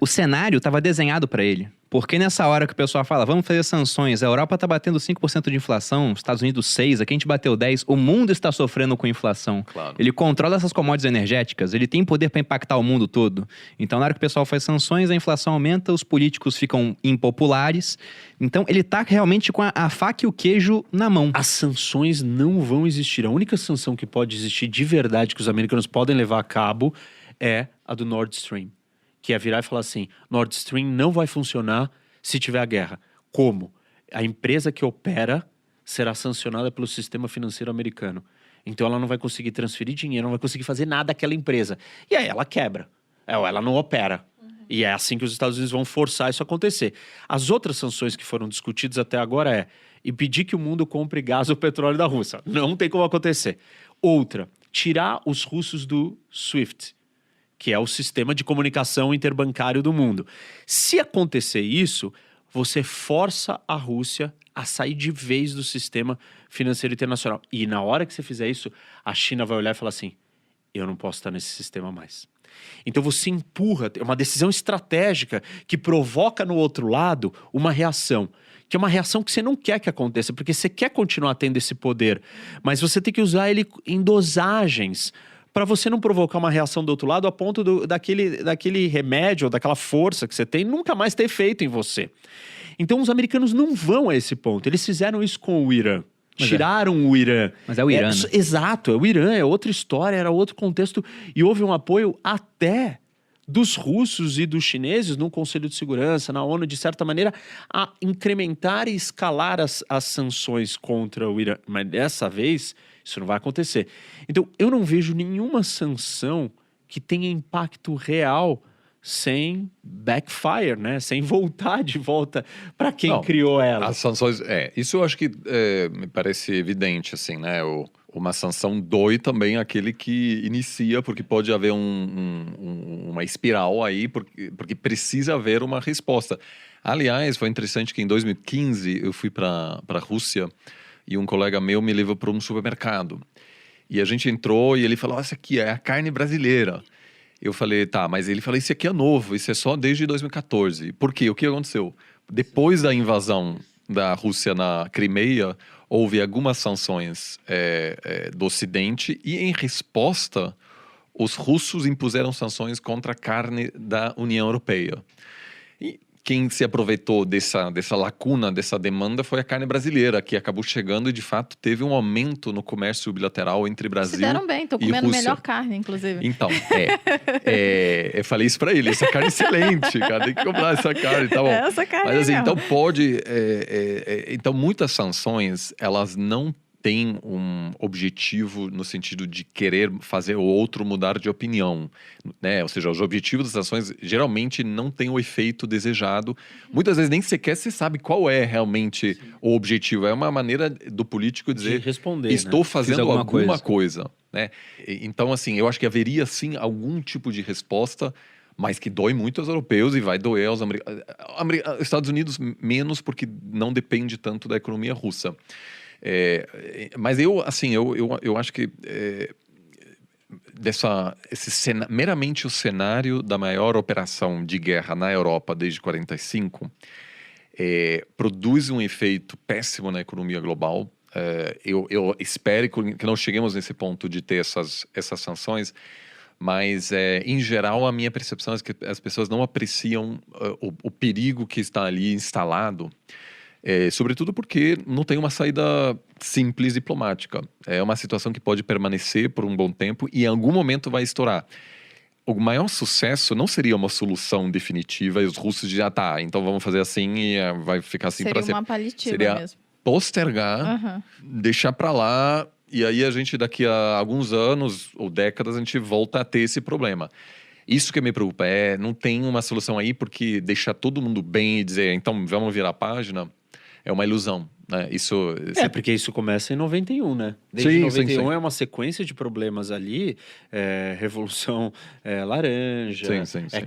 o cenário estava desenhado para ele. Porque nessa hora que o pessoal fala, vamos fazer sanções, a Europa está batendo 5% de inflação, os Estados Unidos 6%, aqui a gente bateu 10%, o mundo está sofrendo com inflação. Claro. Ele controla essas commodities energéticas, ele tem poder para impactar o mundo todo. Então, na hora que o pessoal faz sanções, a inflação aumenta, os políticos ficam impopulares. Então, ele está realmente com a faca e o queijo na mão. As sanções não vão existir. A única sanção que pode existir de verdade, que os americanos podem levar a cabo, é a do Nord Stream. Que é virar e falar assim, Nord Stream não vai funcionar se tiver a guerra. Como? A empresa que opera será sancionada pelo sistema financeiro americano. Então ela não vai conseguir transferir dinheiro, não vai conseguir fazer nada àquela empresa. E aí ela quebra. Ela não opera. E é assim que os Estados Unidos vão forçar isso a acontecer. As outras sanções que foram discutidas até agora é impedir que o mundo compre gás ou petróleo da Rússia. Não tem como acontecer. Outra, tirar os russos do SWIFT, que é o sistema de comunicação interbancário do mundo. Se acontecer isso, você força a Rússia a sair de vez do sistema financeiro internacional. E na hora que você fizer isso, a China vai olhar e falar assim, eu não posso estar nesse sistema mais. Então você empurra, é uma decisão estratégica que provoca no outro lado uma reação. Que é uma reação que você não quer que aconteça, porque você quer continuar tendo esse poder. Mas você tem que usar ele em dosagens, para você não provocar uma reação do outro lado a ponto daquele remédio ou daquela força que você tem nunca mais ter efeito em você. Então os americanos não vão a esse ponto. Eles fizeram isso com o Irã. Tiraram o Irã. Mas é o Irã, né? Exato, é o Irã, é outra história, era outro contexto. E houve um apoio até dos russos e dos chineses no Conselho de Segurança, na ONU, de certa maneira, a incrementar e escalar as sanções contra o Irã. Mas dessa vez, isso não vai acontecer. Então, eu não vejo nenhuma sanção que tenha impacto real sem backfire, né? Sem voltar de volta para quem criou ela. As sanções, isso eu acho que me parece evidente, assim, né? Uma sanção dói também aquele que inicia, porque pode haver uma espiral aí, porque precisa haver uma resposta. Aliás, foi interessante que em 2015 eu fui para a Rússia e um colega meu me levou para um supermercado. E a gente entrou e ele falou, essa aqui é a carne brasileira. Eu falei, tá, mas ele falou, isso aqui é novo, isso é só desde 2014. Por quê? O que aconteceu? Depois da invasão da Rússia na Crimeia, houve algumas sanções do Ocidente e, em resposta, os russos impuseram sanções contra a carne da União Europeia. E quem se aproveitou dessa lacuna, dessa demanda, foi a carne brasileira, que acabou chegando e, de fato, teve um aumento no comércio bilateral entre Brasil e Rússia. Se deram bem, tô comendo melhor carne, inclusive. Então, eu falei isso pra ele, essa carne é excelente, cara, tem que comprar essa carne, tá bom. Essa carne. Mas assim, então então muitas sanções, elas não têm um objetivo no sentido de querer fazer o outro mudar de opinião, né? Ou seja, os objetivos das sanções geralmente não têm o efeito desejado. Muitas vezes nem sequer se sabe qual é realmente o objetivo. É uma maneira do político dizer, de responder, estou fazendo alguma coisa. coisa, né? Então, assim, eu acho que haveria sim algum tipo de resposta, mas que dói muito aos europeus e vai doer aos Estados Unidos menos, porque não depende tanto da economia russa. Mas eu acho que meramente o cenário da maior operação de guerra na Europa desde 1945 produz um efeito péssimo na economia global. Eu espero que não cheguemos nesse ponto de ter essas sanções, mas em geral a minha percepção é que as pessoas não apreciam o perigo que está ali instalado. Sobretudo porque não tem uma saída simples diplomática. É uma situação que pode permanecer por um bom tempo e em algum momento vai estourar. O maior sucesso não seria uma solução definitiva e os russos dizem, então vamos fazer assim e vai ficar assim para sempre. Seria uma paliativa seria mesmo. Postergar, deixar para lá e aí a gente daqui a alguns anos ou décadas a gente volta a ter esse problema. Isso que me preocupa, não tem uma solução aí porque deixar todo mundo bem e dizer, então vamos virar a página, é uma ilusão. né? Porque isso começa em 91, né? Desde 91 é uma sequência de problemas ali, Revolução Laranja,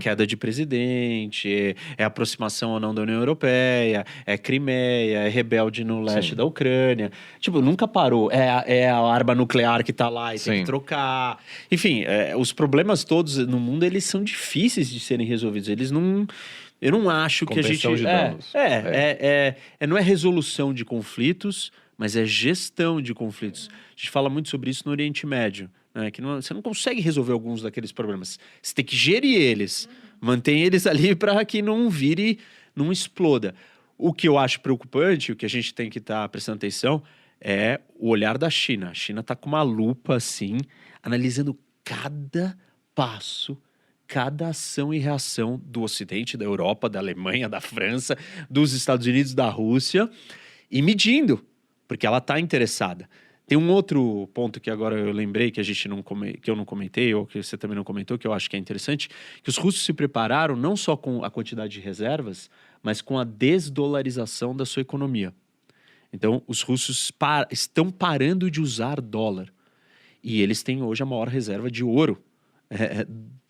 queda de presidente, é aproximação ou não da União Europeia, é Crimeia, é rebelde no leste da Ucrânia. Tipo, nunca parou. É a arma nuclear que tá lá e tem que trocar. Enfim, os problemas todos no mundo, eles são difíceis de serem resolvidos. Eles não... Eu não acho que a gente... de danos. Não é resolução de conflitos, mas é gestão de conflitos. A gente fala muito sobre isso no Oriente Médio, né? Que você não consegue resolver alguns daqueles problemas. Você tem que gerir eles, manter eles ali para que não vire, não exploda. O que eu acho preocupante, o que a gente tem que estar prestando atenção, é o olhar da China. A China está com uma lupa, assim, analisando cada passo, cada ação e reação do Ocidente, da Europa, da Alemanha, da França, dos Estados Unidos, da Rússia, e medindo, porque ela está interessada. Tem um outro ponto que agora eu lembrei, que que eu não comentei, ou que você também não comentou, que eu acho que é interessante, que os russos se prepararam não só com a quantidade de reservas, mas com a desdolarização da sua economia. Então, os russos estão parando de usar dólar. E eles têm hoje a maior reserva de ouro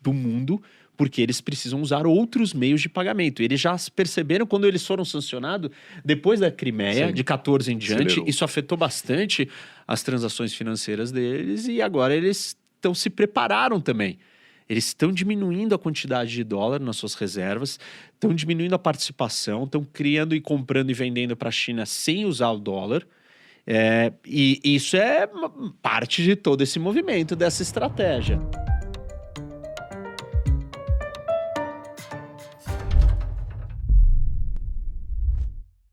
do mundo, porque eles precisam usar outros meios de pagamento. Eles já perceberam quando eles foram sancionados, depois da Crimeia, de 14 em diante, isso afetou bastante as transações financeiras deles, e agora eles se prepararam também. Eles estão diminuindo a quantidade de dólar nas suas reservas, estão diminuindo a participação, estão criando e comprando e vendendo para a China sem usar o dólar. E isso é parte de todo esse movimento, dessa estratégia.